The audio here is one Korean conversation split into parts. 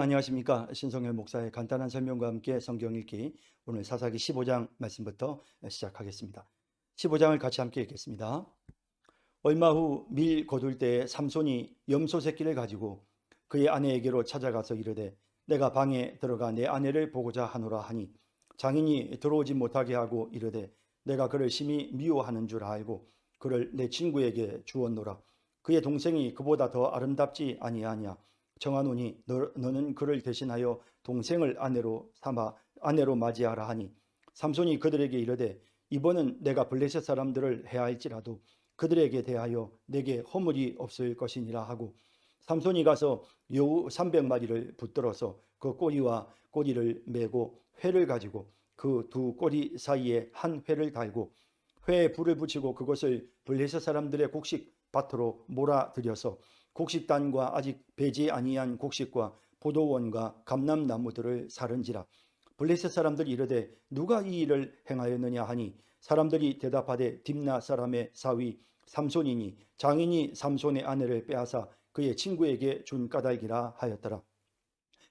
여러분 안녕하십니까? 신성열 목사의 간단한 설명과 함께 성경 읽기, 오늘 사사기 15장 말씀부터 시작하겠습니다. 15장을 같이 함께 읽겠습니다. 얼마 후 밀 거둘 때에 삼손이 염소 새끼를 가지고 그의 아내에게로 찾아가서 이르되 내가 방에 들어가 내 아내를 보고자 하노라 하니, 장인이 들어오지 못하게 하고 이르되 내가 그를 심히 미워하는 줄 알고 그를 내 친구에게 주었노라. 그의 동생이 그보다 더 아름답지 아니하냐. 정하노니 너는 그를 대신하여 동생을 아내로 맞이하라 하니, 삼손이 그들에게 이르되 이번은 내가 블레셋 사람들을 해할지라도 그들에게 대하여 내게 허물이 없을 것이니라 하고, 삼손이 가서 여우 300마리를 붙들어서 그 꼬리와 꼬리를 메고 회를 가지고 그 두 꼬리 사이에 한 회를 달고 회에 불을 붙이고 그것을 블레셋 사람들의 곡식 밭으로 몰아들여서 곡식단과 아직 배지 아니한 곡식과 포도원과 감람나무들을 사른지라. 블레셋 사람들이 이르되 누가 이 일을 행하였느냐 하니, 사람들이 대답하되 딥나 사람의 사위 삼손이니 장인이 삼손의 아내를 빼앗아 그의 친구에게 준 까닭이라 하였더라.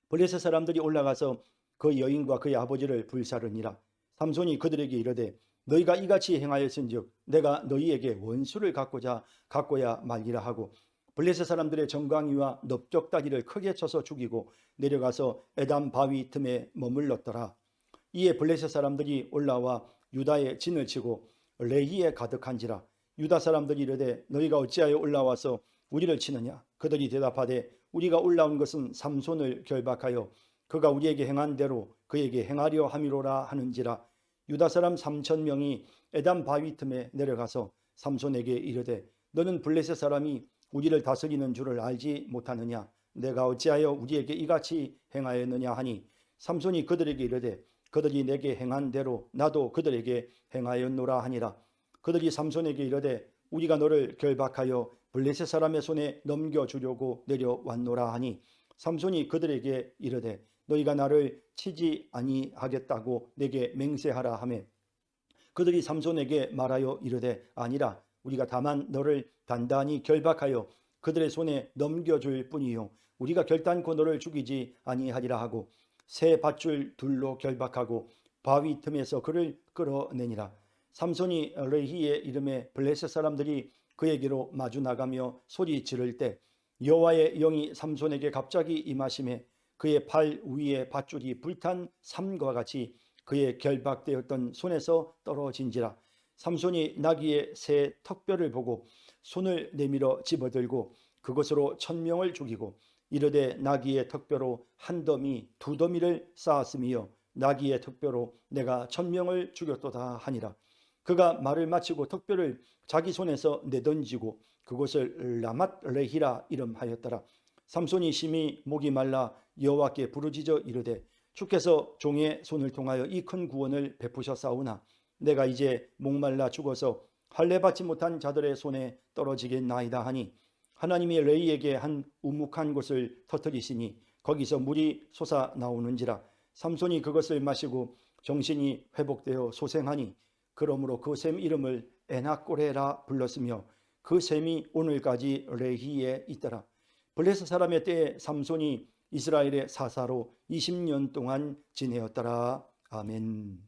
블레셋 사람들이 올라가서 그 여인과 그의 아버지를 불사르니라. 삼손이 그들에게 이르되 너희가 이같이 행하였은즉 내가 너희에게 원수를 갖고야 말리라 하고, 블레셋 사람들의 정강이와 넓적다리를 크게 쳐서 죽이고 내려가서 에담 바위 틈에 머물렀더라. 이에 블레셋 사람들이 올라와 유다에 진을 치고 레히에 가득한지라. 유다 사람들이 이르되 너희가 어찌하여 올라와서 우리를 치느냐. 그들이 대답하되 우리가 올라온 것은 삼손을 결박하여 그가 우리에게 행한 대로 그에게 행하려 함이로라 하는지라. 유다 사람 3,000명이 에담 바위 틈에 내려가서 삼손에게 이르되 너는 블레셋 사람이 우리를 다스리는 줄을 알지 못하느냐. 내가 어찌하여 우리에게 이같이 행하였느냐 하니, 삼손이 그들에게 이르되 그들이 내게 행한 대로 나도 그들에게 행하였노라 하니라. 그들이 삼손에게 이르되 우리가 너를 결박하여 블레셋 사람의 손에 넘겨주려고 내려왔노라 하니, 삼손이 그들에게 이르되 너희가 나를 치지 아니하겠다고 내게 맹세하라 하매, 그들이 삼손에게 말하여 이르되 아니라 우리가 다만 너를 단단히 결박하여 그들의 손에 넘겨줄 뿐이요 우리가 결단코 너를 죽이지 아니하리라 하고, 새 밧줄 둘로 결박하고 바위 틈에서 그를 끌어내니라. 삼손이 레히의 이름에 블레셋 사람들이 그에게로 마주 나가며 소리 지를 때 여호와의 영이 삼손에게 갑자기 임하심에 그의 팔 위에 밧줄이 불탄 삼과 같이 그의 결박되었던 손에서 떨어진지라. 삼손이 나귀의 새 턱뼈를 보고 손을 내밀어 집어들고 그것으로 1,000명을 죽이고 이르되 나귀의 턱뼈로 한 더미 두 더미를 쌓았으며 나귀의 턱뼈로 내가 1,000명을 죽였도다 하니라. 그가 말을 마치고 턱뼈를 자기 손에서 내던지고 그곳을 라맛 레히라 이름하였더라. 삼손이 심히 목이 말라 여호와께 부르짖어 이르되 주께서 종의 손을 통하여 이 큰 구원을 베푸셨사오나 내가 이제 목말라 죽어서 할례 받지 못한 자들의 손에 떨어지겠나이다 하니, 하나님이 레이에게 한 우묵한 곳을 터뜨리시니 거기서 물이 솟아 나오는지라. 삼손이 그것을 마시고 정신이 회복되어 소생하니, 그러므로 그 샘 이름을 에나꼬레라 불렀으며 그 샘이 오늘까지 레히에 있더라. 블레셋 사람의 때에 삼손이 이스라엘의 사사로 20년 동안 지내었더라. 아멘.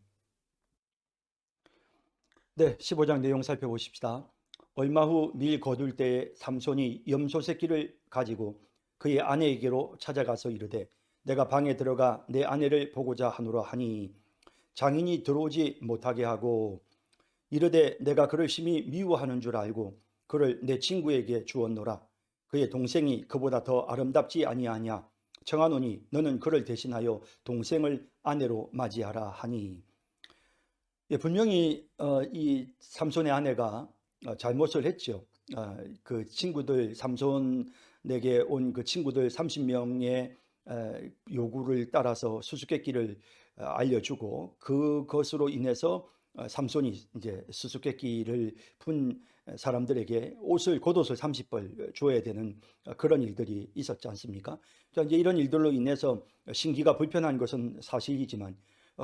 네, 15장 내용 살펴보십시다. 얼마 후 밀 거둘 때에 삼손이 염소 새끼를 가지고 그의 아내에게로 찾아가서 이르되 내가 방에 들어가 내 아내를 보고자 하노라 하니, 장인이 들어오지 못하게 하고 이르되 내가 그를 심히 미워하는 줄 알고 그를 내 친구에게 주었노라. 그의 동생이 그보다 더 아름답지 아니하냐. 청하노니 너는 그를 대신하여 동생을 아내로 맞이하라 하니. 분명히 이 삼손의 아내가 잘못을 했죠. 그 친구들, 삼손에게 온 그 친구들 30명의 요구를 따라서 수수께끼를 알려주고 그것으로 인해서 삼손이 이제 수수께끼를 푼 사람들에게 겉옷을 30벌 줘야 되는 그런 일들이 있었지 않습니까? 자, 이제 이런 일들로 인해서 신기가 불편한 것은 사실이지만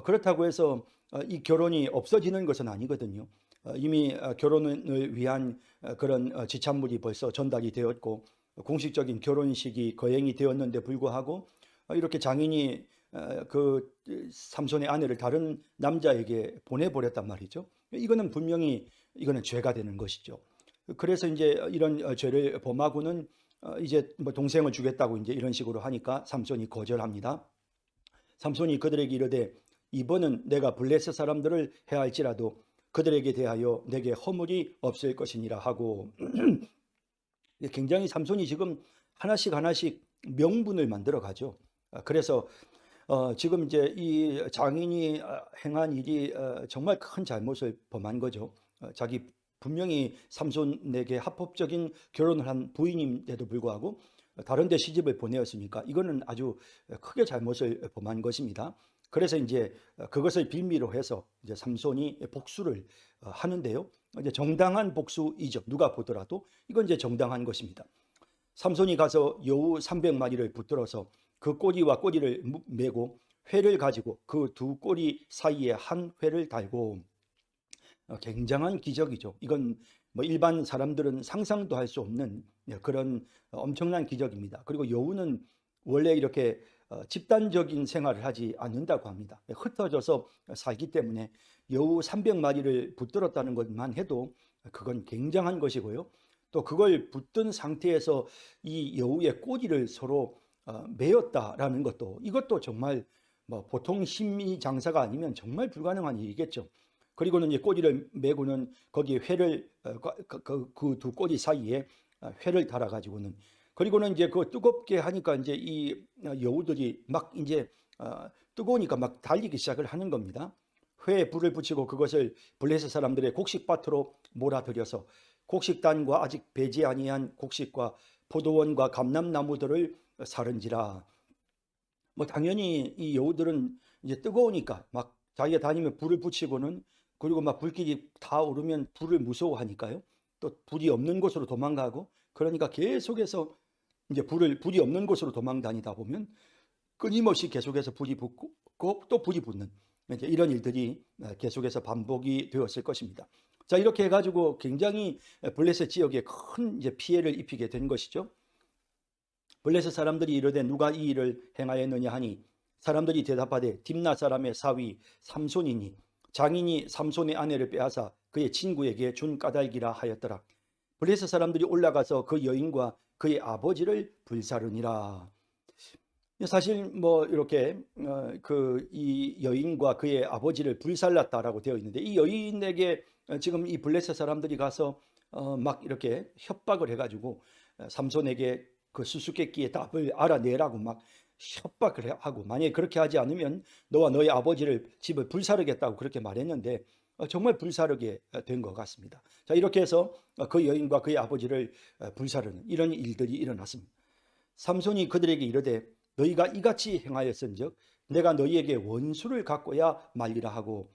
그렇다고 해서 이 결혼이 없어지는 것은 아니거든요. 이미 결혼을 위한 그런 지참물이 벌써 전달이 되었고 공식적인 결혼식이 거행이 되었는데 불구하고 이렇게 장인이 그 삼손의 아내를 다른 남자에게 보내버렸단 말이죠. 이거는 분명히 이거는 죄가 되는 것이죠. 그래서 이제 이런 죄를 범하고는 이제 뭐 동생을 주겠다고 이제 이런 식으로 하니까 삼손이 거절합니다. 삼손이 그들에게 이르되 이번은 내가 블레셋 사람들을 해할지라도 그들에게 대하여 내게 허물이 없을 것이니라 하고 굉장히 삼손이 지금 하나씩 하나씩 명분을 만들어 가죠. 그래서 지금 이제 이 장인이 행한 일이 정말 큰 잘못을 범한 거죠. 자기 분명히 삼손에게 합법적인 결혼을 한 부인임에도 불구하고 다른 데 시집을 보내었으니까 이거는 아주 크게 잘못을 범한 것입니다. 그래서 이제 그것을 빌미로 해서 이제 삼손이 복수를 하는데요. 이제 정당한 복수이죠. 누가 보더라도 이건 이제 정당한 것입니다. 삼손이 가서 여우 300마리를 붙들어서 그 꼬리와 꼬리를 메고 회를 가지고 그 두 꼬리 사이에 한 회를 달고 굉장한 기적이죠. 이건 뭐 일반 사람들은 상상도 할 수 없는 그런 엄청난 기적입니다. 그리고 여우는 원래 이렇게 집단적인 생활을 하지 않는다고 합니다. 흩어져서 살기 때문에 여우 300마리를 붙들었다는 것만 해도 그건 굉장한 것이고요. 또 그걸 붙든 상태에서 이 여우의 꼬리를 서로 메었다라는 것도 이것도 정말 뭐 보통 힘이 장사가 아니면 정말 불가능한 일이겠죠. 그리고는 이제 꼬리를 메고는 거기에 회를 그 두 꼬리 사이에 회를 달아 가지고는 그리고는 이제 그 뜨겁게 하니까 이제 이 여우들이 막 이제 뜨거우니까 막 달리기 시작을 하는 겁니다. 회에 불을 붙이고 그것을 블레셋 사람들의 곡식밭으로 몰아들여서 곡식단과 아직 배지 아니한 곡식과 포도원과 감람나무들을 사른지라. 뭐 당연히 이 여우들은 이제 뜨거우니까 막 자기가 다니면 불을 붙이고는 그리고 막 불길이 다 오르면 불을 무서워하니까요. 또 불이 없는 곳으로 도망가고 그러니까 계속해서 이제 불이 없는 곳으로 도망 다니다 보면 끊임없이 계속해서 불이 붙고 또 불이 붙는 이제 이런 일들이 계속해서 반복이 되었을 것입니다. 자, 이렇게 해가지고 굉장히 블레셋 지역에 큰 이제 피해를 입히게 된 것이죠. 블레셋 사람들이 이르되 누가 이 일을 행하였느냐 하니 사람들이 대답하되 딥나 사람의 사위 삼손이니 장인이 삼손의 아내를 빼앗아 그의 친구에게 준 까닭이라 하였더라. 블레셋 사람들이 올라가서 그 여인과 그의 아버지를 불사르니라. 사실 뭐 이렇게 그 이 여인과 그의 아버지를 불살랐다라고 되어 있는데 이 여인에게 지금 이 블레셋 사람들이 가서 막 이렇게 협박을 해가지고 삼손에게 그 수수께끼의 답을 알아내라고 막 협박을 하고 만약에 그렇게 하지 않으면 너와 너의 아버지를 집을 불사르겠다고 그렇게 말했는데 정말 불사르게 된 것 같습니다. 자, 이렇게 해서 그 여인과 그의 아버지를 불사르는 이런 일들이 일어났습니다. 삼손이 그들에게 이르되 너희가 이같이 행하였은즉 내가 너희에게 원수를 갖고야 말리라 하고.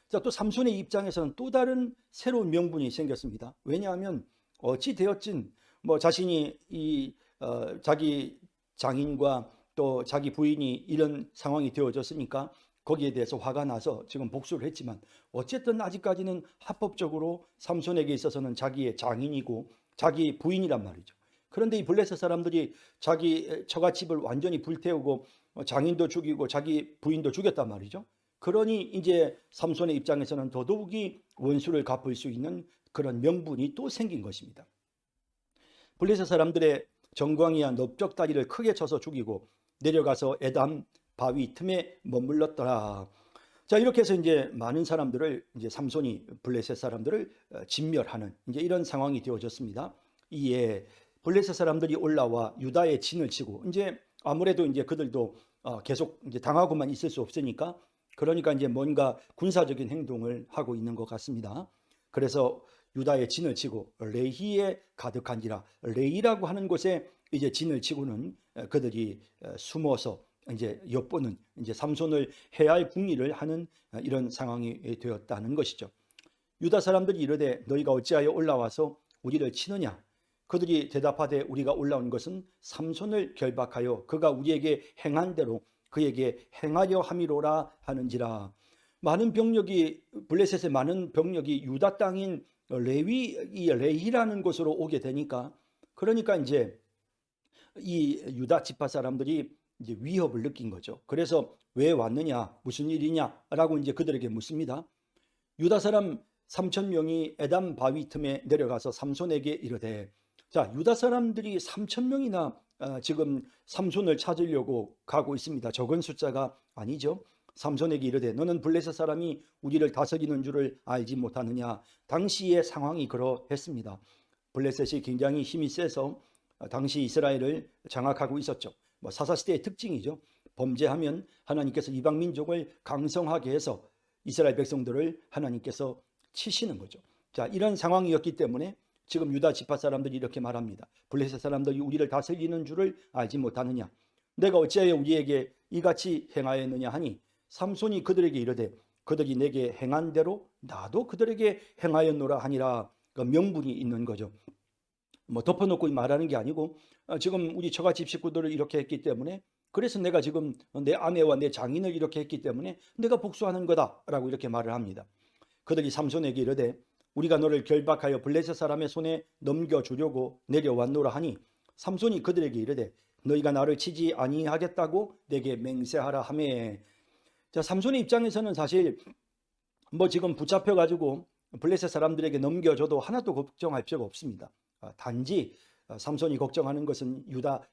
자, 또 삼손의 입장에서는 또 다른 새로운 명분이 생겼습니다. 왜냐하면 어찌 되었진 뭐 자신이 이 자기 장인과 또 자기 부인이 이런 상황이 되어졌으니까 거기에 대해서 화가 나서 지금 복수를 했지만 어쨌든 아직까지는 합법적으로 삼손에게 있어서는 자기의 장인이고 자기 부인이란 말이죠. 그런데 이 블레셋 사람들이 자기 처갓집을 완전히 불태우고 장인도 죽이고 자기 부인도 죽였단 말이죠. 그러니 이제 삼손의 입장에서는 더더욱이 원수를 갚을 수 있는 그런 명분이 또 생긴 것입니다. 블레셋 사람들의 정광이와 넓적다리를 크게 쳐서 죽이고 내려가서 에담 바위 틈에 머물렀더라. 자, 이렇게 해서 이제 많은 사람들을 이제 삼손이 블레셋 사람들을 진멸하는 이제 이런 상황이 되어졌습니다. 이에 블레셋 사람들이 올라와 유다의 진을 치고 이제 아무래도 이제 그들도 계속 이제 당하고만 있을 수 없으니까 그러니까 이제 뭔가 군사적인 행동을 하고 있는 것 같습니다. 그래서 유다의 진을 치고 레히에 가득한지라. 레히라고 하는 곳에 이제 진을 치고는 그들이 숨어서 이제 엿보는 이제 삼손을 해할 궁리를 하는 이런 상황이 되었다는 것이죠. 유다 사람들이 이르되 너희가 어찌하여 올라와서 우리를 치느냐? 그들이 대답하되 우리가 올라온 것은 삼손을 결박하여 그가 우리에게 행한 대로 그에게 행하려 함이로라 하는지라. 많은 병력이 블레셋의 많은 병력이 유다 땅인 레히라는 곳으로 오게 되니까 그러니까 이제 이 유다 지파 사람들이 이제 위협을 느낀 거죠. 그래서 왜 왔느냐, 무슨 일이냐라고 이제 그들에게 묻습니다. 유다 사람 3천 명이 에담 바위 틈에 내려가서 삼손에게 이르되, 자, 유다 사람들이 3천 명이나 지금 삼손을 찾으려고 가고 있습니다. 적은 숫자가 아니죠. 삼손에게 이르되, 너는 블레셋 사람이 우리를 다스리는 줄을 알지 못하느냐. 당시의 상황이 그러했습니다. 블레셋이 굉장히 힘이 세서 당시 이스라엘을 장악하고 있었죠. 사사시대의 특징이죠. 범죄하면 하나님께서 이방 민족을 강성하게 해서 이스라엘 백성들을 하나님께서 치시는 거죠. 자, 이런 상황이었기 때문에 지금 유다 지파 사람들이 이렇게 말합니다. 블레셋 사람들이 우리를 다스리는 줄을 알지 못하느냐. 내가 어찌하여 우리에게 이같이 행하였느냐 하니, 삼손이 그들에게 이르되, 그들이 내게 행한 대로 나도 그들에게 행하였노라 하니라. 그 명분이 있는 거죠. 덮어놓고 말하는 게 아니고, 지금 우리 처갓집 식구들을 이렇게 했기 때문에, 그래서 내가 지금 내 아내와 내 장인을 이렇게 했기 때문에 내가 복수하는 거다라고 이렇게 말을 합니다. 그들이 삼손에게 이르되, 우리가 너를 결박하여 블레셋 사람의 손에 넘겨주려고 내려왔노라 하니, 삼손이 그들에게 이르되, 너희가 나를 치지 아니하겠다고 내게 맹세하라 하매. 자, 삼손의 입장에서는 사실 지금 붙잡혀가지고 블레셋 사람들에게 넘겨줘도 하나도 걱정할 필요가 없습니다. 단지 삼손이 걱정하는 것은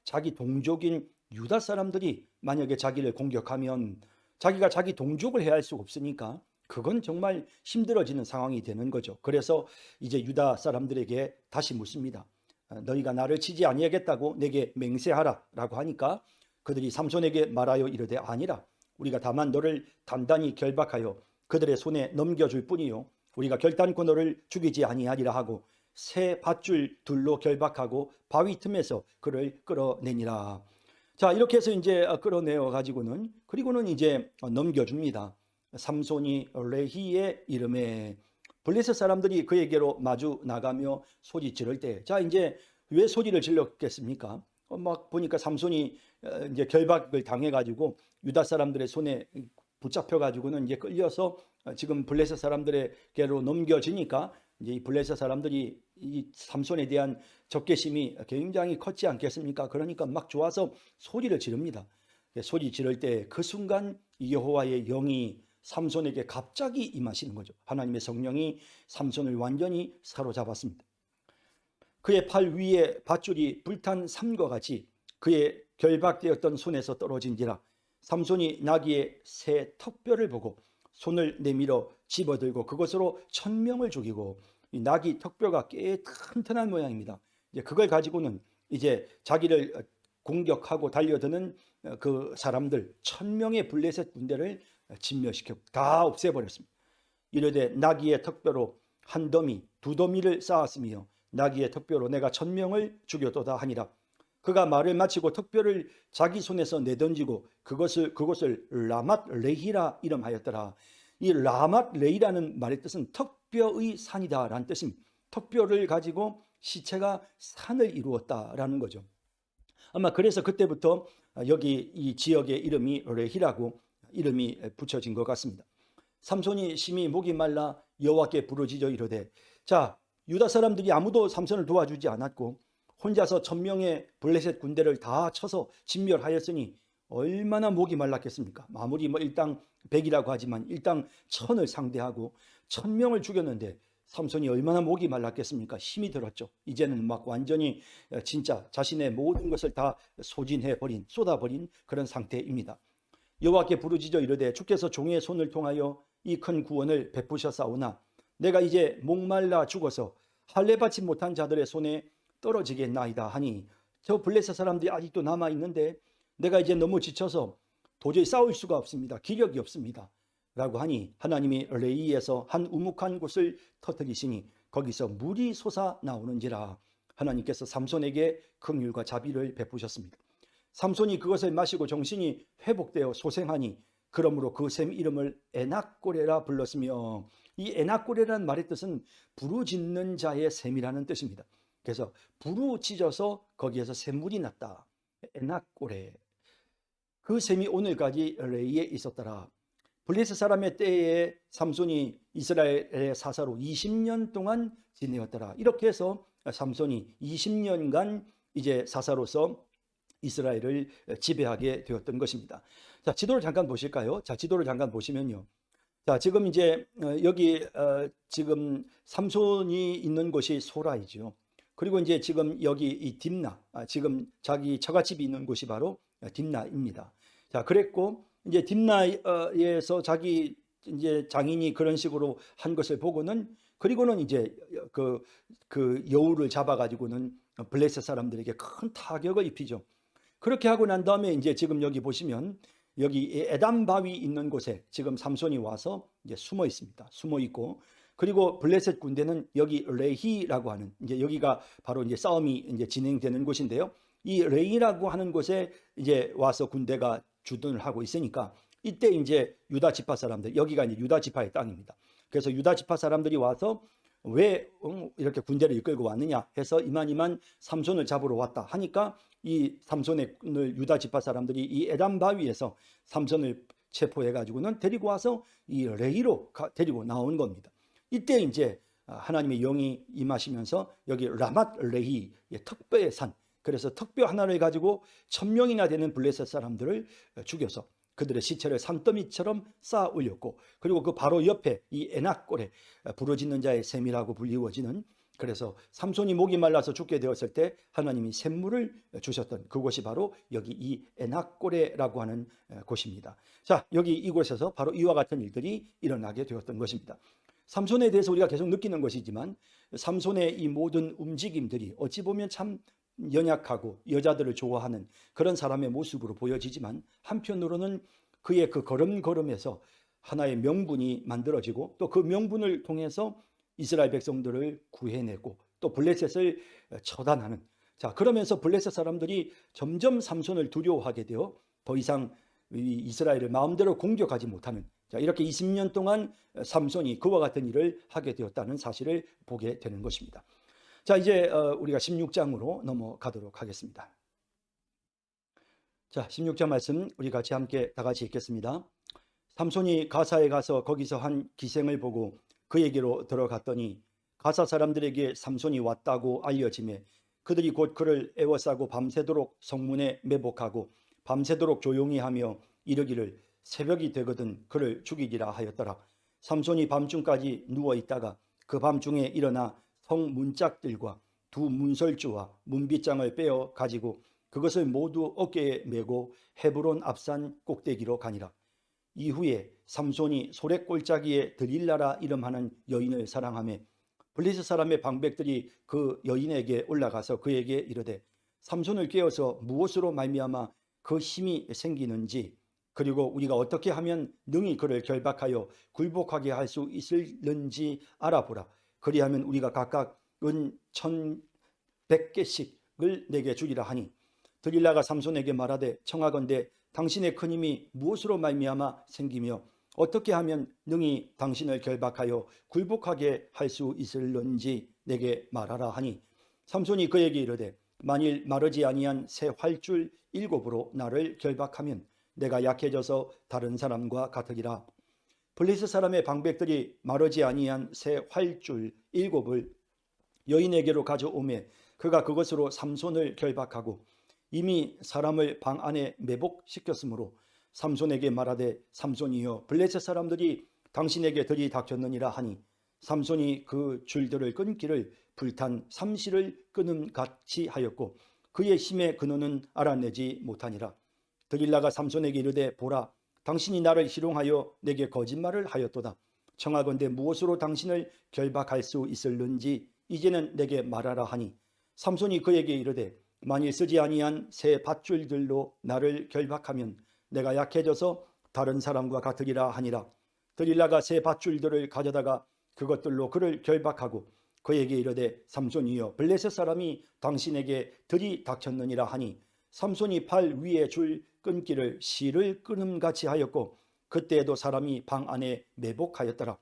자기 동족인 유다 사람들이 만약에 자기를 공격하면 자기가 자기 동족을 해야 할 수가 없으니까 그건 정말 힘들어지는 상황이 되는 거죠. 그래서 이제 유다 사람들에게 다시 묻습니다. 너희가 나를 치지 아니하겠다고 내게 맹세하라 라고 하니까 그들이 삼손에게 말하여 이르되, 아니라 우리가 다만 너를 단단히 결박하여 그들의 손에 넘겨줄 뿐이요 우리가 결단코 너를 죽이지 아니하리라 하고 새 밧줄 둘로 결박하고 바위 틈에서 그를 끌어내니라. 자, 이렇게 해서 이제 끌어내어 가지고는 그리고는 이제 넘겨줍니다. 삼손이 레히의 이름에. 블레셋 사람들이 그에게로 마주 나가며 소리 지를 때, 자, 이제 왜 소리를 질렀겠습니까? 보니까 삼손이 이제 결박을 당해 가지고 유다 사람들의 손에 붙잡혀 가지고는 이제 끌려서 지금 블레셋 사람들에게로 넘겨지니까 이제 이 블레셋 사람들이 이 삼손에 대한 적개심이 굉장히 컸지 않겠습니까? 그러니까 막 좋아서 소리를 지릅니다. 소리 지를 때 그 순간 여호와의 영이 삼손에게 갑자기 임하시는 거죠. 하나님의 성령이 삼손을 완전히 사로잡았습니다. 그의 팔 위에 밧줄이 불탄 삼과 같이 그의 결박되었던 손에서 떨어진지라. 삼손이 나귀의 새 턱뼈를 보고 손을 내밀어 집어들고 그것으로 1,000명을 죽이고, 이 나귀 턱뼈가 꽤 튼튼한 모양입니다. 이제 그걸 가지고는 이제 자기를 공격하고 달려드는 그 사람들 1,000명의 블레셋 군대를 진멸시켜 다 없애버렸습니다. 이르되 나귀의 턱뼈로 한 더미 두 더미를 쌓았으며 나귀의 턱뼈로 내가 1,000명을 죽였도다 하니라. 그가 말을 마치고 턱뼈를 자기 손에서 내던지고 그것을 라맛 레히라 이름하였더라. 이 라맛 레히라는 말의 뜻은 턱뼈의 산이다라는 뜻입니다. 턱뼈를 가지고 시체가 산을 이루었다라는 거죠. 아마 그래서 그때부터 여기 이 지역의 이름이 레히라고 이름이 붙여진 것 같습니다. 삼손이 심히 목이 말라 여호와께 부르짖어 이르되, 자, 유다 사람들이 아무도 삼손을 도와주지 않았고 혼자서 1,000명의 블레셋 군대를 다 쳐서 진멸하였으니 얼마나 목이 말랐겠습니까? 아무리 일당 100이라고 하지만 일당 1,000을 상대하고 1,000명을 죽였는데 삼손이 얼마나 목이 말랐겠습니까? 힘이 들었죠. 이제는 막 완전히 진짜 자신의 모든 것을 다 쏟아버린 그런 상태입니다. 여호와께 부르짖어 이르되, 주께서 종의 손을 통하여 이 큰 구원을 베푸셨사오나 내가 이제 목말라 죽어서 할례 받지 못한 자들의 손에 떨어지겠나이다 하니, 저 블레셋 사람들이 아직도 남아있는데 내가 이제 너무 지쳐서 도저히 싸울 수가 없습니다. 기력이 없습니다. 라고 하니 하나님이 레이에서 한 우묵한 곳을 터뜨리시니 거기서 물이 솟아 나오는지라. 하나님께서 삼손에게 긍휼과 자비를 베푸셨습니다. 삼손이 그것을 마시고 정신이 회복되어 소생하니 그러므로 그 샘 이름을 에낙고레라 불렀으며, 이 에낙고레라는 말의 뜻은 부르짖는 자의 샘이라는 뜻입니다. 그래서 부르짖어서 거기에서 샘물이 났다. 에낙고레. 그 샘이 오늘까지 레이에 있었더라. 블레셋 사람의 때에 삼손이 이스라엘의 사사로 20년 동안 지내었더라. 이렇게 해서 삼손이 20년간 이제 사사로서 이스라엘을 지배하게 되었던 것입니다. 자, 지도를 잠깐 보실까요? 자, 지도를 잠깐 보시면요. 자, 지금 이제 여기 지금 삼손이 있는 곳이 소라이죠. 그리고 이제 지금 여기 이 딥나, 지금 자기 처갓집이 있는 곳이 바로 딥나입니다. 자, 그랬고 이제 딥나에서 자기 이제 장인이 그런 식으로 한 것을 보고는, 그리고는 이제 그 여우를 잡아가지고는 블레셋 사람들에게 큰 타격을 입히죠. 그렇게 하고 난 다음에 이제 지금 여기 보시면 여기 에담 바위 있는 곳에 지금 삼손이 와서 이제 숨어 있습니다. 숨어 있고, 그리고 블레셋 군대는 여기 레히라고 하는, 이제 여기가 바로 이제 싸움이 이제 진행되는 곳인데요. 이 레히라고 하는 곳에 이제 와서 군대가 주둔을 하고 있으니까, 이때 이제 유다 지파 사람들, 여기가 이제 유다 지파의 땅입니다. 그래서 유다 지파 사람들이 와서 왜 이렇게 군대를 이끌고 왔느냐 해서 이만 삼손을 잡으러 왔다 하니까, 이 삼손을 유다 지파 사람들이 이 에담 바위에서 삼손을 체포해 가지고는 데리고 와서 이 레히로 데리고 나온 겁니다. 이때 이제 하나님의 영이 임하시면서 여기 라맛 레히, 턱뼈의 산, 그래서 턱뼈 하나를 가지고 1000명이나 되는 블레셋 사람들을 죽여서 그들의 시체를 산더미처럼 쌓아 올렸고, 그리고 그 바로 옆에 이 에낙골에 부러지는 자의 셈이라고 불리워지는, 그래서 삼손이 목이 말라서 죽게 되었을 때 하나님이 샘물을 주셨던 그곳이 바로 여기 이 에낙골에라고 하는 곳입니다. 자, 여기 이곳에서 바로 이와 같은 일들이 일어나게 되었던 것입니다. 삼손에 대해서 우리가 계속 느끼는 것이지만, 삼손의 이 모든 움직임들이 어찌 보면 참 연약하고 여자들을 좋아하는 그런 사람의 모습으로 보여지지만, 한편으로는 그의 그 걸음걸음에서 하나의 명분이 만들어지고, 또 그 명분을 통해서 이스라엘 백성들을 구해내고 또 블레셋을 처단하는, 자, 그러면서 블레셋 사람들이 점점 삼손을 두려워하게 되어 더 이상 이스라엘을 마음대로 공격하지 못하는, 자, 이렇게 20년 동안 삼손이 그와 같은 일을 하게 되었다는 사실을 보게 되는 것입니다. 자, 이제 우리가 16장으로 넘어가도록 하겠습니다. 자, 16장 말씀 우리 같이 함께 다 같이 읽겠습니다. 삼손이 가사에 가서 거기서 한 기생을 보고 그에게로 들어갔더니 가사 사람들에게 삼손이 왔다고 알려지매 그들이 곧 그를 애워싸고 밤새도록 성문에 매복하고 밤새도록 조용히 하며 이르기를 새벽이 되거든 그를 죽이리라 하였더라. 삼손이 밤중까지 누워있다가 그 밤중에 일어나 성 문짝들과 두 문설주와 문빗장을 빼어 가지고 그것을 모두 어깨에 메고 헤브론 앞산 꼭대기로 가니라. 이후에 삼손이 소래골짜기에 드릴라라 이름하는 여인을 사랑하며 블레셋 사람의 방백들이 그 여인에게 올라가서 그에게 이르되 삼손을 깨어서 무엇으로 말미암아 그 힘이 생기는지, 그리고 우리가 어떻게 하면 능히 그를 결박하여 굴복하게 할 수 있을는지 알아보라. 그리하면 우리가 각각 은 1100개씩을 내게 주리라 하니, 드릴라가 삼손에게 말하되 청하건대 당신의 큰 힘이 무엇으로 말미암아 생기며 어떻게 하면 능히 당신을 결박하여 굴복하게 할 수 있을는지 내게 말하라 하니, 삼손이 그에게 이르되 만일 마르지 아니한 새 활줄 7으로 나를 결박하면 내가 약해져서 다른 사람과 같으리라. 블레셋 사람의 방백들이 마르지 아니한 새 활줄 7을 여인에게로 가져오매 그가 그것으로 삼손을 결박하고 이미 사람을 방 안에 매복시켰으므로 삼손에게 말하되 삼손이여 블레셋 사람들이 당신에게 들이닥쳤느니라 하니, 삼손이 그 줄들을 끊기를 불탄 삼시를 끊음같이 하였고 그의 힘의 근원은 알아내지 못하니라. 드릴라가 삼손에게 이르되 보라, 당신이 나를 희롱하여 내게 거짓말을 하였도다. 청하건대 무엇으로 당신을 결박할 수 있을는지 이제는 내게 말하라 하니, 삼손이 그에게 이르되 만일 쓰지 아니한 새 밧줄들로 나를 결박하면 내가 약해져서 다른 사람과 같으리라 하니라. 드릴라가 새 밧줄들을 가져다가 그것들로 그를 결박하고 그에게 이르되 삼손이여 블레셋 사람이 당신에게 들이닥쳤느니라 하니, 삼손이 팔 위에 줄 끊기를 실을 끊음같이 하였고 그때에도 사람이 방 안에 매복하였더라.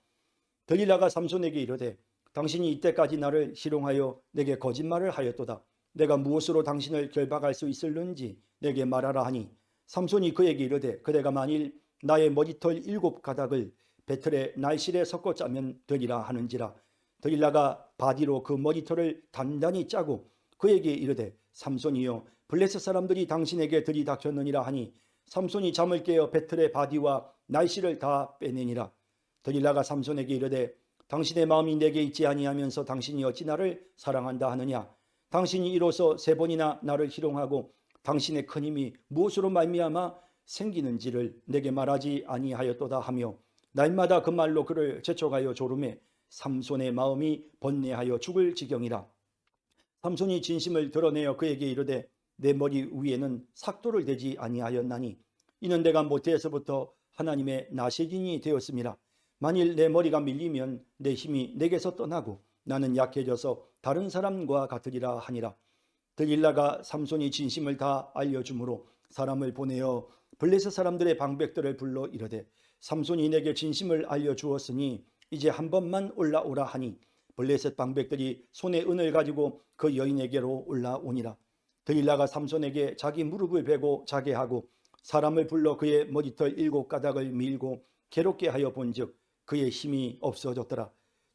드릴라가 삼손에게 이르되 당신이 이때까지 나를 희롱하여 내게 거짓말을 하였도다. 내가 무엇으로 당신을 결박할 수 있을는지 내게 말하라 하니, 삼손이 그에게 이르되 그대가 만일 나의 머리털 7가닥을 배틀의 날실에 섞어 짜면 되리라 하는지라. 드릴라가 바디로 그 머리털을 단단히 짜고 그에게 이르되 삼손이여 블레셋 사람들이 당신에게 들이닥쳤느니라 하니 삼손이 잠을 깨어 배틀의 바디와 날씨를 다 빼내니라. 들릴라가 삼손에게 이르되 당신의 마음이 내게 있지 아니하면서 당신이 어찌 나를 사랑한다 하느냐. 당신이 이로써 3번이나 나를 희롱하고 당신의 큰 힘이 무엇으로 말미암아 생기는지를 내게 말하지 아니하였도다 하며 날마다 그 말로 그를 재촉하여 조르매 삼손의 마음이 번뇌하여 죽을 지경이라. 삼손이 진심을 드러내어 그에게 이르되 내 머리 위에는 삭도를 대지 아니하였나니 이는 내가 모태에서부터 하나님의 나시린이 되었음이라. 만일 내 머리가 밀리면 내 힘이 내게서 떠나고 나는 약해져서 다른 사람과 같으리라 하니라. 들릴라가 삼손이 진심을 다 알려주므로 사람을 보내어 블레셋 사람들의 방백들을 불러 이르되 삼손이 내게 진심을 알려주었으니 이제 한 번만 올라오라 하니 블레셋 방백들이 손에 은을 가지고 그 여인에게로 올라오니라. 들릴라가 삼손에게 자기 무릎을 베고 자게 하고 사람을 불러 그의 머리털 7가닥을 밀고 괴롭게 하여 본즉 그의 힘이 없어졌더라.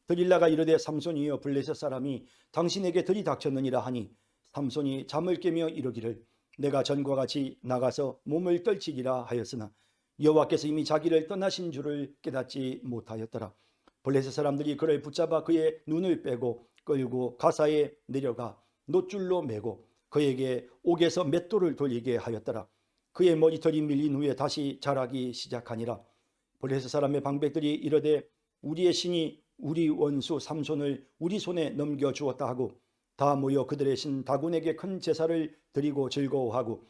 들릴라가 이르되 삼손이여 블레셋 사람이 당신에게 들이닥쳤느니라 하니 삼손이 잠을 깨며 이르기를 내가 전과 같이 나가서 몸을 떨치리라 하였으나 여호와께서 이미 자기를 떠나신 줄을 깨닫지 못하였더라. 블레셋 사람들이 그를 붙잡아 그의 눈을 빼고 끌고 가사에 내려가 놋줄로 매고 그에게 옥에서 맷돌을 돌리게 하였더라. 그의 머리털이 밀린 후에 다시 자라기 시작하니라. 블레셋 사람의 방백들이 이르되 우리의 신이 우리 원수 삼손을 우리 손에 넘겨주었다 하고 다 모여 그들의 신 다곤에게 큰 제사를 드리고 즐거워하고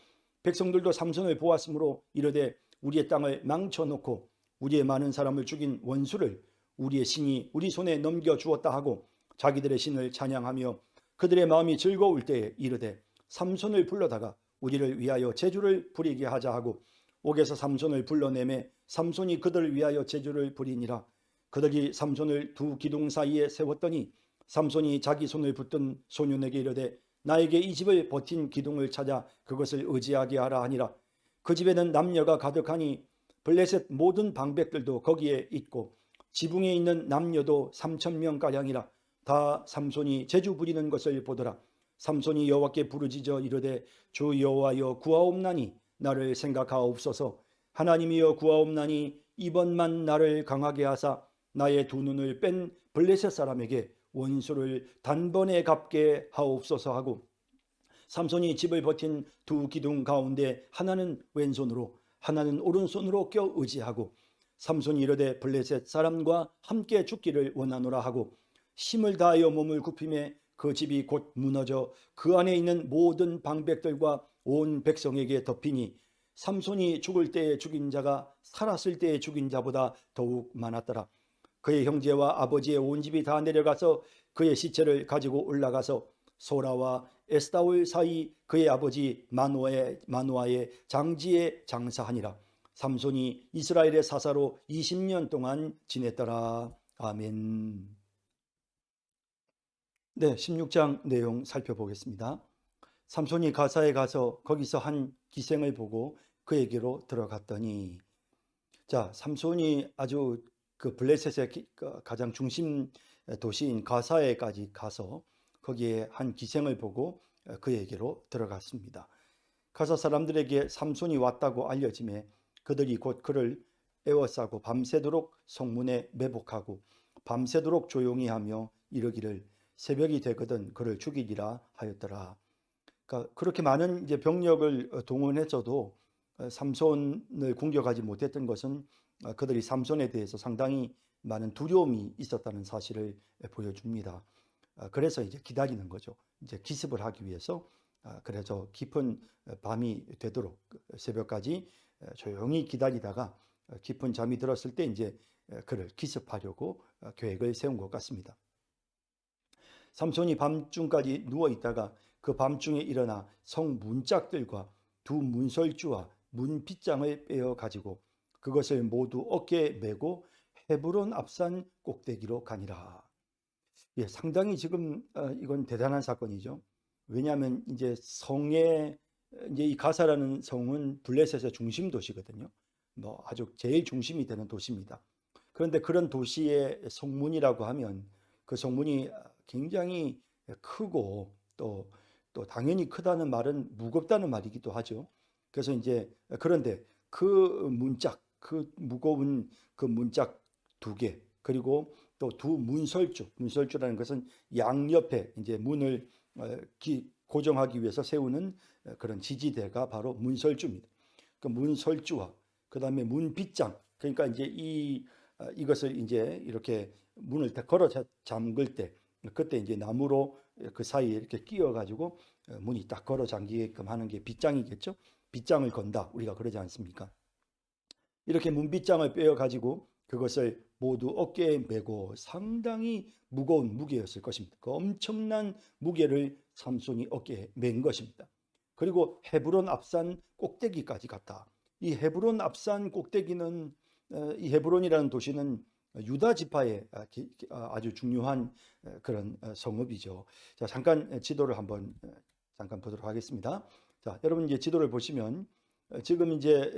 백성들도 삼손을 보았으므로 이르되 우리의 땅을 망쳐놓고 우리의 많은 사람을 죽인 원수를 우리의 신이 우리 손에 넘겨주었다 하고 자기들의 신을 찬양하며 그들의 마음이 즐거울 때에 이르되 삼손을 불러다가 우리를 위하여 제주를 부리게 하자 하고 옥에서 삼손을 불러내매 삼손이 그들을 위하여 제주를 부리니라. 그들이 삼손을 두 기둥 사이에 세웠더니 삼손이 자기 손을 붙든 소년에게 이르되 나에게 이 집을 버틴 기둥을 찾아 그것을 의지하게 하라 하니라. 그 집에는 남녀가 가득하니 블레셋 모든 방백들도 거기에 있고 지붕에 있는 남녀도 3,000명가량이라. 다 삼손이 제주 부리는 것을 보더라. 삼손이 여호와께 부르짖어 이르되 주 여호와여 구하옵나니 나를 생각하옵소서. 하나님이여 구하옵나니 이번만 나를 강하게 하사 나의 두 눈을 뺀 블레셋 사람에게 원수를 단번에 갚게 하옵소서 하고 삼손이 집을 버틴 두 기둥 가운데 하나는 왼손으로 하나는 오른손으로 껴 의지하고 삼손이 이르되 블레셋 사람과 함께 죽기를 원하노라 하고 힘을 다하여 몸을 굽히매 그 집이 곧 무너져 그 안에 있는 모든 방백들과 온 백성에게 덮이니 삼손이 죽을 때에 죽인 자가 살았을 때에 죽인 자보다 더욱 많았더라. 그의 형제와 아버지의 온 집이 다 내려가서 그의 시체를 가지고 올라가서 소라와 에스다올 사이 그의 아버지 마노아의 장지에 장사하니라. 삼손이 이스라엘의 사사로 20년 동안 지냈더라. 아멘. 네, 16장 내용 살펴보겠습니다. 삼손이 가사에 가서 거기서 한 기생을 보고 그에게로 들어갔더니, 자, 삼손이 아주 그 블레셋의 가장 중심 도시인 가사에까지 가서 거기에 한 기생을 보고 그에게로 들어갔습니다. 가사 사람들에게 삼손이 왔다고 알려짐에 그들이 곧 그를 에워싸고 밤새도록 성문에 매복하고 밤새도록 조용히 하며 이르기를 새벽이 되거든 그를 죽이리라 하였더라. 그러니까 그렇게 많은 이제 병력을 동원했어도 삼손을 공격하지 못했던 것은 그들이 삼손에 대해서 상당히 많은 두려움이 있었다는 사실을 보여줍니다. 그래서 이제 기다리는 거죠. 이제 기습을 하기 위해서. 그래서 깊은 밤이 되도록 새벽까지 조용히 기다리다가 깊은 잠이 들었을 때 이제 그를 기습하려고 계획을 세운 것 같습니다. 삼손이 밤중까지 누워 있다가 그 밤중에 일어나 성 문짝들과 두 문설주와 문빗장을 빼어 가지고 그것을 모두 어깨에 메고 헤브론 앞산 꼭대기로 가니라. 예, 상당히 지금 이건 대단한 사건이죠. 왜냐하면 이제 성에 이제 이 가사라는 성은 블레셋의 중심 도시거든요. 뭐 아주 제일 중심이 되는 도시입니다. 그런데 그런 도시의 성문이라고 하면 그 성문이 굉장히 크고 또 또 당연히 크다는 말은 무겁다는 말이기도 하죠. 그래서 이제 그런데 그 무거운 그 문짝 두 개, 그리고 또 두 문설주라는 것은 양옆에 이제 문을 고정하기 위해서 세우는 그런 지지대가 바로 문설주입니다. 그 문설주와 그다음에 문빗장, 그러니까 이제 이것을 이제 이렇게 문을 다 걸어 잠글 때, 그때 이제 나무로 그 사이에 이렇게 끼워 가지고 문이 딱 걸어 잠기게끔 하는 게 빗장이겠죠. 빗장을 건다, 우리가 그러지 않습니까? 이렇게 문빗장을 빼어 가지고 그것을 모두 어깨에 메고, 상당히 무거운 무게였을 것입니다. 그 엄청난 무게를 삼손이 어깨에 맨 것입니다. 그리고 헤브론 앞산 꼭대기까지 갔다. 이 헤브론 앞산 꼭대기는, 이 헤브론이라는 도시는 유다 지파의 아주 중요한 그런 성읍이죠. 자, 잠깐 지도를 한번 잠깐 보도록 하겠습니다. 자, 여러분 이제 지도를 보시면 지금 이제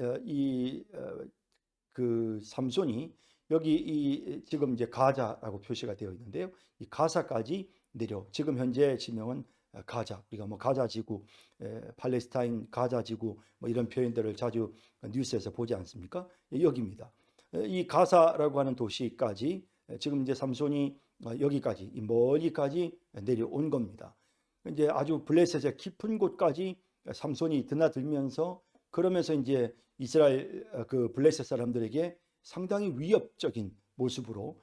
그 삼손이 여기 지금 이제 가자라고 표시가 되어 있는데요. 이 가사까지 지금 현재 지명은 가자, 우리가 뭐 가자 지구, 팔레스타인 가자 지구 뭐 이런 표현들을 자주 뉴스에서 보지 않습니까? 여기입니다. 이 가사라고 하는 도시까지 지금 이제 삼손이 여기까지, 이 멀리까지 내려온 겁니다. 이제 아주 블레셋의 깊은 곳까지 삼손이 드나들면서, 그러면서 이제 이스라엘 그 블레셋 사람들에게 상당히 위협적인 모습으로